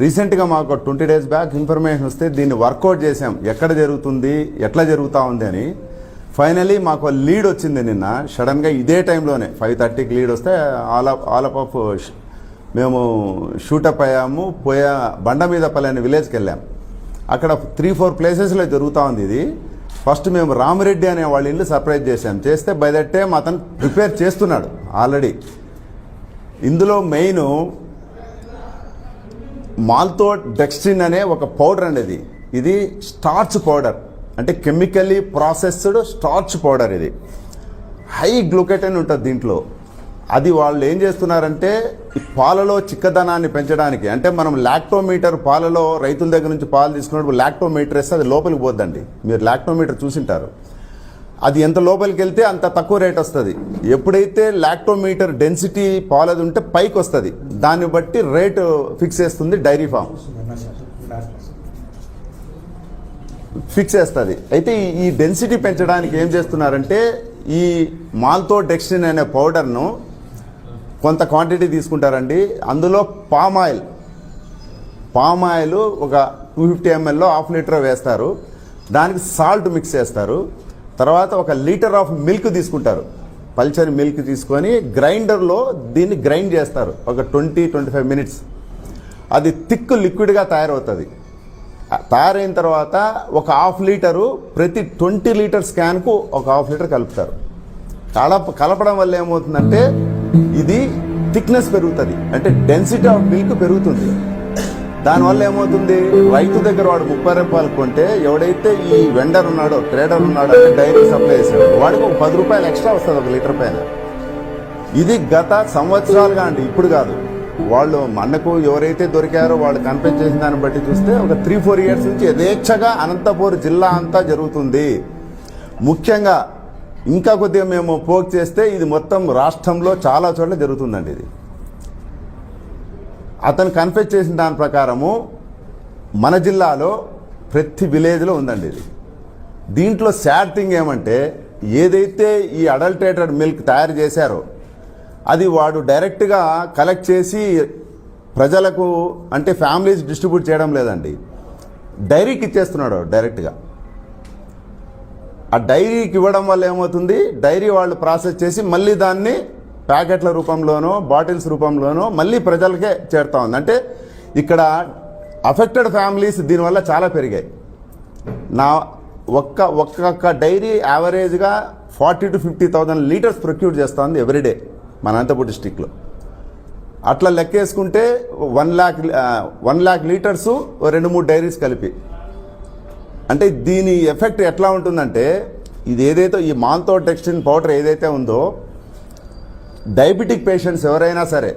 రీసెంట్గా మాకు 20 days back information వస్తే దీన్ని వర్కౌట్ చేసాం, ఎక్కడ జరుగుతుంది, ఎట్లా జరుగుతూ ఉంది అని. ఫైనలీ మాకు లీడ్ వచ్చింది నిన్న సడన్గా ఇదే టైంలోనే 5:30కి లీడ్ వస్తే ఆల్ ఆఫ్ మేము షూటప్ అయ్యాము. బండమీదపల్లి అనే విలేజ్కి వెళ్ళాం. అక్కడ 3-4 ప్లేసెస్లో జరుగుతూ ఉంది ఇది. ఫస్ట్ మేము రామిరెడ్డి అనే వాళ్ళ ఇల్లు సర్ప్రైజ్ చేస్తే బై దట్ టైం అతను ప్రిపేర్ చేస్తున్నాడు ఆల్రెడీ. ఇందులో మెయిన్ మాల్తోడెక్స్ట్రిన్ అనే ఒక పౌడర్ అండి. ఇది స్టార్చ్ పౌడర్, అంటే కెమికల్లీ ప్రాసెస్డ్ స్టార్చ్ పౌడర్. ఇది హై గ్లూకెటైన్ ఉంటుంది దీంట్లో. అది వాళ్ళు ఏం చేస్తున్నారంటే ఈ పాలలో చిక్కదనాన్ని పెంచడానికి, అంటే మనం లాక్టోమీటర్ పాలలో రైతుల దగ్గర నుంచి పాలు తీసుకున్నప్పుడు లాక్టోమీటర్ వేస్తే అది లోపలికి పోద్దండి. మీరు లాక్టోమీటర్ చూసింటారు. అది ఎంత లోపలికి వెళ్తే అంత తక్కువ రేట్ వస్తుంది. ఎప్పుడైతే లాక్టోమీటర్ డెన్సిటీ పాలది ఉంటే పైకి వస్తుంది, దాన్ని బట్టి రేటు ఫిక్స్ చేస్తుంది డైరీ ఫామ్, ఫిక్స్ చేస్తుంది. అయితే ఈ డెన్సిటీ పెంచడానికి ఏం చేస్తున్నారంటే ఈ మాల్తోడెక్స్ట్రిన్ అనే పౌడర్ను కొంత క్వాంటిటీ తీసుకుంటారండి. అందులో పామ్ ఆయిల్ ఒక 250 ml 1/2 లీటర్ వేస్తారు. దానికి సాల్ట్ మిక్స్ చేస్తారు. తర్వాత 1 లీటర్ ఆఫ్ మిల్క్ తీసుకుంటారు. పల్చని మిల్క్ తీసుకొని గ్రైండర్లో దీన్ని గ్రైండ్ చేస్తారు ఒక 20-25 minutes. అది థిక్ లిక్విడ్గా తయారవుతుంది. తయారైన తర్వాత ఒక 1/2 లీటరు ప్రతి 20 లీటర్స్ క్యాన్కు ఒక 1/2 లీటర్ కలుపుతారు. కలపడం వల్ల ఏమవుతుందంటే ఇది థిక్నెస్ పెరుగుతుంది, అంటే డెన్సిటీ ఆఫ్ మిల్క్ పెరుగుతుంది. దానివల్ల ఏమవుతుంది, రైతు దగ్గర వాడు 30 రూపాయలు కొంటే ఎవడైతే ఈ వెండర్ ఉన్నాడో, ట్రేడర్ ఉన్నాడో, అంటే డైరీ సప్లై చేసాడు, వాడికి ఒక 10 రూపాయలు ఎక్స్ట్రా వస్తుంది 1 లీటర్ పైన. ఇది గత సంవత్సరాలుగా అండి, ఇప్పుడు కాదు. వాళ్ళు మనకు ఎవరైతే దొరికారో వాళ్ళు కన్ఫెస్ చేసిన దాన్ని బట్టి చూస్తే ఒక 3-4 years నుంచి యథేచ్ఛగా అనంతపూర్ జిల్లా అంతా జరుగుతుంది. ముఖ్యంగా ఇంకా కొద్దిగా మేము పోక్ చేస్తే ఇది మొత్తం రాష్ట్రంలో చాలా చోట్ల జరుగుతుందండి. ఇది అతను కన్ఫెస్ చేసిన దాని ప్రకారము మన జిల్లాలో ప్రతి విలేజ్లో ఉందండి ఇది. దీంట్లో సాడ్ థింగ్ ఏమంటే ఏదైతే ఈ అడల్టరేటెడ్ మిల్క్ తయారు చేశారో అది వాడు డైరెక్ట్గా కలెక్ట్ చేసి ప్రజలకు, అంటే ఫ్యామిలీస్ డిస్ట్రిబ్యూట్ చేయడం లేదండి, డైరీకి ఇచ్చేస్తున్నాడు డైరెక్ట్గా. ఆ డైరీకి ఇవ్వడం వల్ల ఏమవుతుంది, డైరీ వాళ్ళు ప్రాసెస్ చేసి మళ్ళీ దాన్ని ప్యాకెట్ల రూపంలోనో బాటిల్స్ రూపంలోనో మళ్ళీ ప్రజలకే చేరుతా ఉంది. అంటే ఇక్కడ అఫెక్టెడ్ ఫ్యామిలీస్ దీనివల్ల చాలా పెరిగాయి. ఒక్కొక్క డైరీ యావరేజ్గా 40,000-50,000 లీటర్స్ ప్రొక్యూర్ చేస్తుంది ఎవ్రీడే మన అనంతపూర్ డిస్టిక్లో. అట్లా లెక్కేసుకుంటే 1 lakh లీటర్సు 2-3 డైరీస్ కలిపి. అంటే దీని ఎఫెక్ట్ ఎట్లా ఉంటుందంటే ఇది ఏదైతే ఈ మాల్తోడెక్స్ట్రిన్ పౌడర్ ఏదైతే ఉందో, డయాబెటిక్ పేషెంట్స్ ఎవరైనా సరే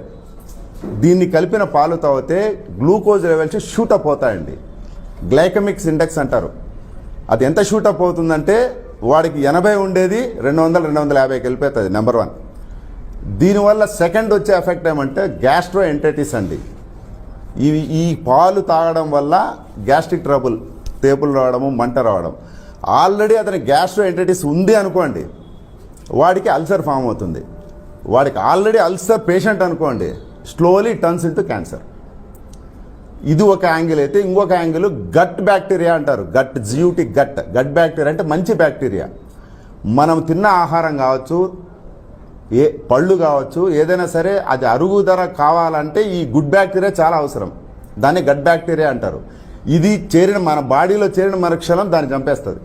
దీన్ని కలిపిన పాలు తాగితే గ్లూకోజ్ లెవెల్స్ షూటప్ అవుతాయండి. గ్లైకమిక్స్ ఇండెక్స్ అంటారు. అది ఎంత షూటప్ అవుతుందంటే వాడికి 80 ఉండేది 200-250కి వెళ్ళిపోతుంది. నెంబర్ 1. దీనివల్ల సెకండ్ వచ్చే ఎఫెక్ట్ ఏమంటే గ్యాస్ట్రో ఎంటైటిస్ అండి. ఈ పాలు తాగడం వల్ల గ్యాస్ట్రిక్ ట్రబుల్, తేపులు రావడము, మంట రావడం. ఆల్రెడీ అతని గ్యాస్ట్రో ఎంటైటిస్ ఉంది అనుకోండి, వాడికి అల్సర్ ఫామ్ అవుతుంది. వాడికి ఆల్రెడీ అల్సర్ పేషెంట్ అనుకోండి, స్లోలీ టర్న్స్ ఇంటూ క్యాన్సర్. ఇది ఒక యాంగిల్ అయితే, ఇంకొక యాంగిల్ గట్ బ్యాక్టీరియా అంటారు. గట్ బ్యాక్టీరియా అంటే మంచి బ్యాక్టీరియా. మనం తిన్న ఆహారం కావచ్చు, పళ్ళు కావచ్చు, ఏదైనా సరే అది అరుగుదల కావాలంటే ఈ గుడ్ బ్యాక్టీరియా చాలా అవసరం. దాన్ని గట్ బ్యాక్టీరియా అంటారు. ఇది మన బాడీలో చేరిన మరుక్షణం దాన్ని చంపేస్తుంది.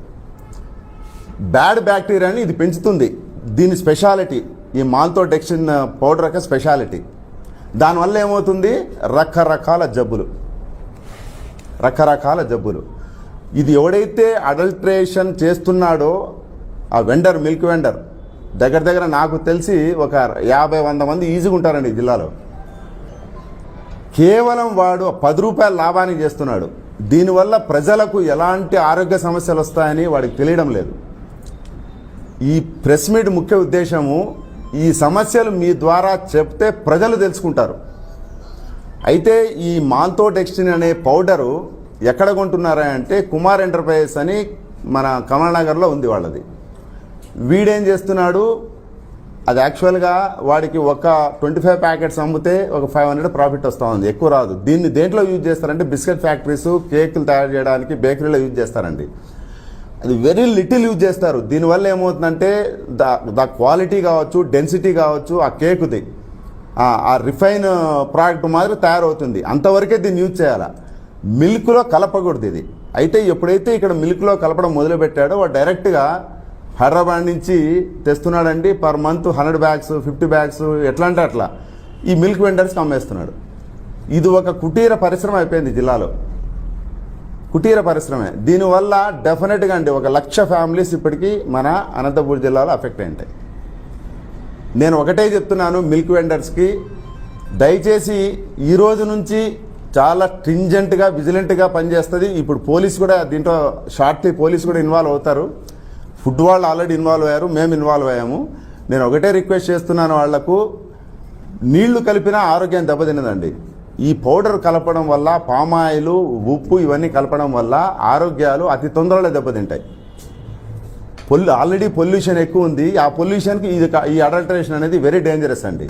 బ్యాడ్ బ్యాక్టీరియాని ఇది పెంచుతుంది. దీని స్పెషాలిటీ ఈ మాల్తోడెక్స్ట్రిన్ పౌడర్ యొక్క స్పెషాలిటీ. దానివల్ల ఏమవుతుంది, రకరకాల జబ్బులు. ఇది ఎవడైతే అడల్ట్రేషన్ చేస్తున్నాడో ఆ వెండర్, మిల్క్ వెండర్, దగ్గర నాకు తెలిసి ఒక 50-100 మంది ఈజీగా ఉంటారండి ఈ జిల్లాలో. కేవలం వాడు 10 రూపాయల లాభానికి చేస్తున్నాడు. దీనివల్ల ప్రజలకు ఎలాంటి ఆరోగ్య సమస్యలు వస్తాయని వాడికి తెలియడం లేదు. ఈ ప్రెస్ మీట్ ముఖ్య ఉద్దేశము ఈ సమస్యలు మీ ద్వారా చెప్తే ప్రజలు తెలుసుకుంటారు. అయితే ఈ మాల్తోడెక్స్ట్రిన్ అనే పౌడరు ఎక్కడ కొంటున్నారా అంటే కుమార్ ఎంటర్ప్రైజెస్ అని మన కమలనగర్లో ఉంది వాళ్ళది. వీడేం చేస్తున్నాడు, అది యాక్చువల్గా వాడికి ఒక 25 ప్యాకెట్స్ అమ్మితే ఒక 500 ప్రాఫిట్ వస్తూ ఉంది, ఎక్కువ రాదు. దీన్ని దేంట్లో యూజ్ చేస్తారంటే బిస్కెట్ ఫ్యాక్టరీస్, కేకులు తయారు చేయడానికి బేకరీలో యూజ్ చేస్తారండి. అది వెరీ లిటిల్ యూజ్ చేస్తారు. దీనివల్ల ఏమవుతుందంటే ద క్వాలిటీ కావచ్చు, డెన్సిటీ కావచ్చు, ఆ కేకుది ఆ రిఫైన్ ప్రోడక్ట్ మాదిరి తయారవుతుంది. అంతవరకే దీన్ని యూజ్ చేయాలి. మిల్క్లో కలపకూడదు ఇది. అయితే ఎప్పుడైతే ఇక్కడ మిల్క్లో కలపడం మొదలుపెట్టాడో వాడు డైరెక్ట్గా హైదరాబాద్ నుంచి తెస్తున్నాడండి. పర్ మంత్ 100 బ్యాగ్స్, 50 బ్యాగ్స్, ఎట్లా అంటే అట్లా ఈ మిల్క్ వెండర్స్కి అమ్మేస్తున్నాడు. ఇది ఒక కుటీర పరిశ్రమ అయిపోయింది జిల్లాలో, కుటీర పరిశ్రమే. దీనివల్ల డెఫినెట్గా అండి 1,00,000 ఫ్యామిలీస్ ఇప్పటికీ మన అనంతపూర్ జిల్లాలో అఫెక్ట్ అయింటాయి. నేను ఒకటే చెప్తున్నాను మిల్క్ వెండర్స్కి, దయచేసి ఈ రోజు నుంచి చాలా స్ట్రింజెంట్గా, విజిలెంట్గా పనిచేస్తుంది. ఇప్పుడు పోలీస్ కూడా దీంట్లో షార్ట్లీ పోలీస్ కూడా ఇన్వాల్వ్ అవుతారు. ఫుడ్ వాళ్ళు ఆల్రెడీ ఇన్వాల్వ్ అయ్యారు, మేము ఇన్వాల్వ్ అయ్యాము. నేను ఒకటే రిక్వెస్ట్ చేస్తున్నాను వాళ్లకు, నీళ్లు కలిపినా ఆరోగ్యం దెబ్బతిన్నదండి. ఈ పౌడర్ కలపడం వల్ల, పామాయిల్, ఉప్పు ఇవన్నీ కలపడం వల్ల ఆరోగ్యాలు అతి తొందరలో దెబ్బతింటాయి. ఆల్రెడీ పొల్యూషన్ ఎక్కువ ఉంది. ఆ పొల్యూషన్కి ఈ అడల్టరేషన్ అనేది వెరీ డేంజరస్ అండి.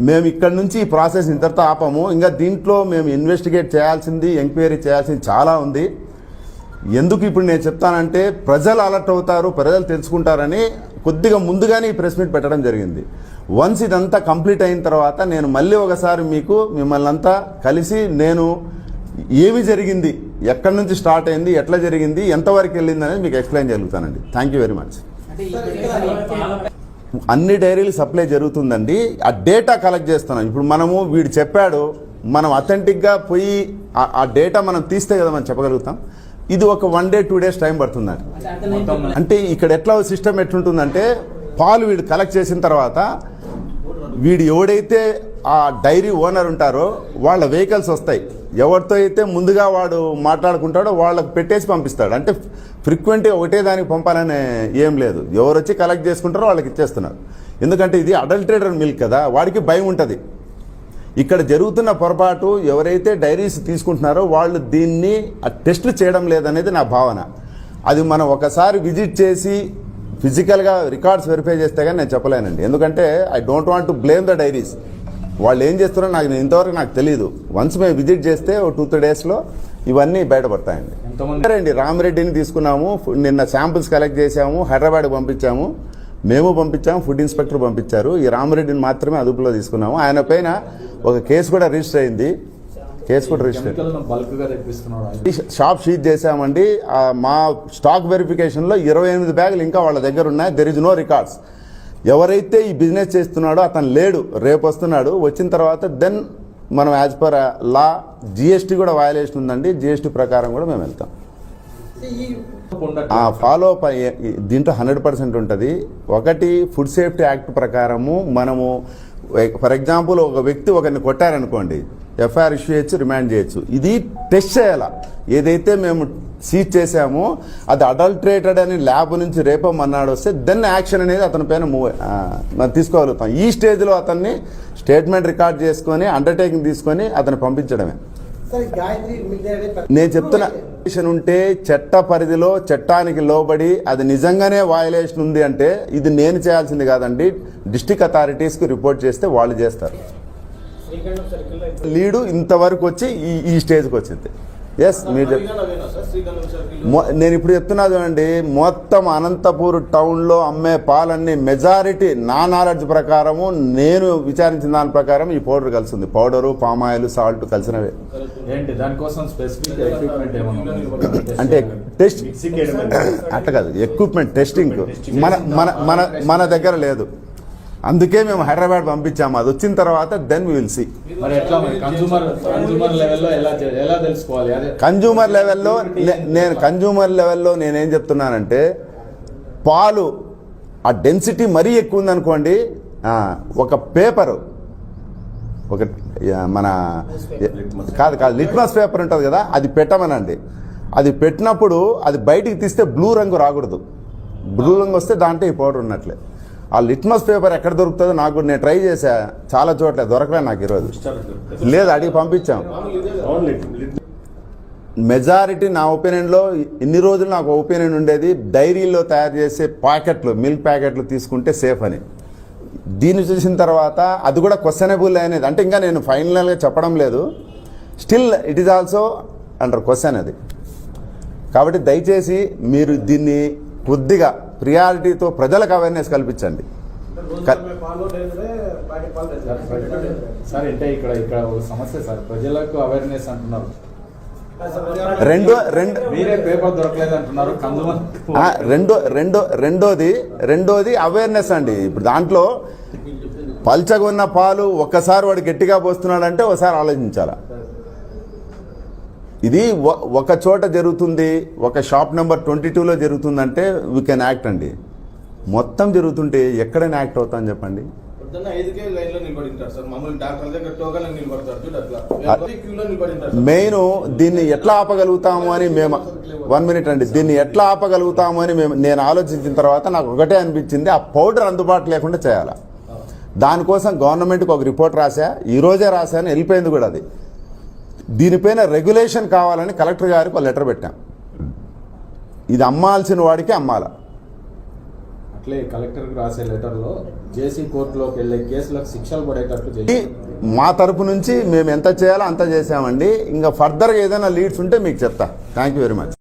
మేము ఇక్కడ నుంచి ఈ ప్రాసెస్ ఇంతటితో ఆపము. ఇంకా దీంట్లో మేము ఇన్వెస్టిగేట్ చేయాల్సింది, ఎంక్వైరీ చేయాల్సింది చాలా ఉంది. ఎందుకు ఇప్పుడు నేను చెప్తానంటే ప్రజలు అలర్ట్ అవుతారు, ప్రజలు తెలుసుకుంటారని కొద్దిగా ముందుగానే ఈ ప్రెస్ మీట్ పెట్టడం జరిగింది. వన్స్ ఇదంతా కంప్లీట్ అయిన తర్వాత నేను మళ్ళీ ఒకసారి మిమ్మల్ని అంతా కలిసి నేను ఏమి జరిగింది, ఎక్కడి నుంచి స్టార్ట్ అయింది, ఎట్లా జరిగింది, ఎంతవరకు వెళ్ళింది అనేది మీకు ఎక్స్ప్లెయిన్ జరుగుతానండి. Thank you very much. అన్ని డైరీలు సప్లై జరుగుతుందండి. ఆ డేటా కలెక్ట్ చేస్తున్నాం. ఇప్పుడు మనము వీడు చెప్పాడు, మనం అథెంటిక్గా పోయి ఆ డేటా మనం తీస్తే కదా మనం చెప్పగలుగుతాం. ఇది ఒక 1 day 2 days టైం పడుతుందండి. అంటే ఇక్కడ ఎట్లా సిస్టమ్ ఎట్లుంటుందంటే పాలు వీడు కలెక్ట్ చేసిన తర్వాత వీడు ఎవడైతే ఆ డైరీ ఓనర్ ఉంటారో వాళ్ళ వెహికల్స్ వస్తాయి. ఎవరితో అయితే ముందుగా వాడు మాట్లాడుకుంటాడో వాళ్ళకు పెట్టేసి పంపిస్తాడు. అంటే ఫ్రీక్వెంట్గా ఒకటే దానికి పంపాలనే ఏం లేదు. ఎవరు వచ్చి కలెక్ట్ చేసుకుంటారో వాళ్ళకి ఇచ్చేస్తున్నారు. ఎందుకంటే ఇది అడల్టరేటెడ్ మిల్క్ కదా, వాడికి భయం ఉంటుంది. ఇక్కడ జరుగుతున్న పొరపాటు, ఎవరైతే డైరీస్ తీసుకుంటున్నారో వాళ్ళు దీన్ని టెస్టులు చేయడం లేదనేది నా భావన. అది మనం ఒకసారి విజిట్ చేసి ఫిజికల్గా రికార్డ్స్ వెరిఫై చేస్తే కానీ నేను చెప్పలేనండి. ఎందుకంటే I don't want to blame the diaries. వాళ్ళు ఏం చేస్తున్నారో ఇంతవరకు నాకు తెలియదు. వన్స్ మేము విజిట్ చేస్తే 2-3 daysలో ఇవన్నీ బయటపడతాయండి. అండి రామిరెడ్డిని తీసుకున్నాము, నిన్న శాంపుల్స్ కలెక్ట్ చేసాము, హైదరాబాద్కి పంపించాము, మేము పంపించాము, ఫుడ్ ఇన్స్పెక్టర్ పంపించారు. ఈ రామిరెడ్డిని మాత్రమే అదుపులో తీసుకున్నాము. ఆయన పైన ఒక కేసు కూడా రిజిస్టర్ అయింది. షాప్ సీజ్ చేశామండి. మా స్టాక్ వెరిఫికేషన్లో 28 బ్యాగులు ఇంకా వాళ్ళ దగ్గర ఉన్నాయి. There is no records. ఎవరైతే ఈ బిజినెస్ చేస్తున్నాడో అతను లేడు, రేపు వస్తున్నాడు. వచ్చిన తర్వాత దెన్ మనం యాజ్ పర్ లా జిఎస్టీ కూడా వయలేషన్ ఉందండి. జిఎస్టీ ప్రకారం కూడా మేము వెళ్తాం. ఫాలో అప్ దీంట్లో 100% ఉంటుంది. ఒకటి ఫుడ్ సేఫ్టీ యాక్ట్ ప్రకారము మనము ఫర్ ఎగ్జాంపుల్ ఒక వ్యక్తి ఒకరిని కొట్టారనుకోండి, ఎఫ్ఐఆర్ ఇష్యూ చేయొచ్చు, రిమాండ్ చేయొచ్చు. ఇది టెస్ట్ చేయాలా. ఏదైతే మేము సీజ్ చేసామో అది అడల్టరేటెడ్ అని ల్యాబ్ నుంచి రేపో మన్నాడు వస్తే దెన్ యాక్షన్ అనేది అతని పైన మనం తీసుకోగలుగుతాం. ఈ స్టేజ్లో అతన్ని స్టేట్మెంట్ రికార్డ్ చేసుకొని అండర్టేకింగ్ తీసుకొని అతను పంపించడమే. నేను చెప్తున్నా, ఉంటే చట్ట పరిధిలో చట్టానికి లోబడి అది నిజంగానే వయలేషన్ ఉంది అంటే ఇది నేను చేయాల్సింది కాదండి. డిస్ట్రిక్ట్ అథారిటీస్కి రిపోర్ట్ చేస్తే వాళ్ళు చేస్తారు. లీడు ఇంతవరకు వచ్చి ఈ స్టేజ్కి వచ్చింది. ఎస్, మీరు నేను ఇప్పుడు చెప్తున్నది అండి, మొత్తం అనంతపూర్ టౌన్లో అమ్మే పాలన్నీ మెజారిటీ నా నాలెడ్జ్ ప్రకారము, నేను విచారించిన దాని ప్రకారం ఈ పౌడర్ కలిసింది. పౌడరు, పామాయిల్, సాల్ట్ కలిసినవే. అంటే టెస్ట్ అట్లా కాదు, ఎక్విప్మెంట్ టెస్టింగ్ మన దగ్గర లేదు. అందుకే మేము హైదరాబాద్ పంపించాము. అది వచ్చిన తర్వాత then we will see. Consumer లెవెల్లో నేనేం చెప్తున్నానంటే, పాలు ఆ డెన్సిటీ మరీ ఎక్కువ ఉందనుకోండి, ఒక పేపరు, ఒక మన కాదు లిట్మస్ పేపర్ ఉంటుంది కదా, అది పెట్టమనండి. అది పెట్టినప్పుడు అది బయటికి తీస్తే బ్లూ రంగు రాకూడదు. బ్లూ రంగు వస్తే దాంట్లో ఈ పౌడర్ ఉన్నట్లే. ఆ లిట్మస్ పేపర్ ఎక్కడ దొరుకుతుందో నాకు నేను ట్రై చేశా, చాలా చోట్ల దొరకలే నాకు ఈరోజు. లేదు, అడిగి పంపించాం. మెజారిటీ నా ఒపీనియన్లో ఇన్ని రోజులు నాకు ఒపీనియన్ ఉండేది, డైరీలో తయారు చేసే ప్యాకెట్లు, మిల్క్ ప్యాకెట్లు తీసుకుంటే సేఫ్ అని. దీన్ని చూసిన తర్వాత అది కూడా క్వశ్చనబుల్ అనేది, అంటే ఇంకా నేను ఫైనల్గా చెప్పడం లేదు, still it is also under question అది. కాబట్టి దయచేసి మీరు దీన్ని కొద్దిగా ప్రియారిటీతో ప్రజలకు అవేర్నెస్ కల్పించండి. సార్ అంటే ఇక్కడ ఒక సమస్య సార్, ప్రజలకు అవేర్నెస్ అంటున్నారు, మీరే పేపర్ దొరకలేదు అంటున్నారు. రెండోది అవేర్నెస్ అండి. ఇప్పుడు దాంట్లో పల్చగా ఉన్న పాలు ఒక్కసారి వాడు గట్టిగా పోస్తున్నాడంటే ఒకసారి ఆలోచించాలా. ఇది ఒక చోట జరుగుతుంది, ఒక షాప్ నెంబర్ 22లో జరుగుతుందంటే వీ కెన్ యాక్ట్ అండి. మొత్తం జరుగుతుంటే ఎక్కడైనా యాక్ట్ అవుతాను చెప్పండి. మెయిన్ దీన్ని ఎట్లా ఆపగలుగుతాము అని మేము 1 మినిట్ అండి, దీన్ని ఎట్లా ఆపగలుగుతాము అని నేను ఆలోచించిన తర్వాత నాకు ఒకటే అనిపించింది, ఆ పౌడర్ అందుబాటు లేకుండా చేయాలి. దానికోసం గవర్నమెంట్కి ఒక రిపోర్ట్ రాశా, ఈరోజే రాశాను, వెళ్ళిపోయింది కూడా అది. దీనిపైన రెగ్యులేషన్ కావాలని కలెక్టర్ గారికి ఒక లెటర్ పెట్టాం. ఇది అమ్మాల్సిన వాడికి అమ్మాల. అట్లే కలెక్టర్కి రాసే లెటర్లో జేసీ కోర్టులోకి వెళ్ళే కేసులకు శిక్షలు పడేటట్టు చేసి మా తరపు నుంచి మేము ఎంత చేయాలో అంత చేసామండి. ఇంకా ఫర్దర్గా ఏదైనా లీడ్స్ ఉంటే మీకు చెప్తా. Thank you very much.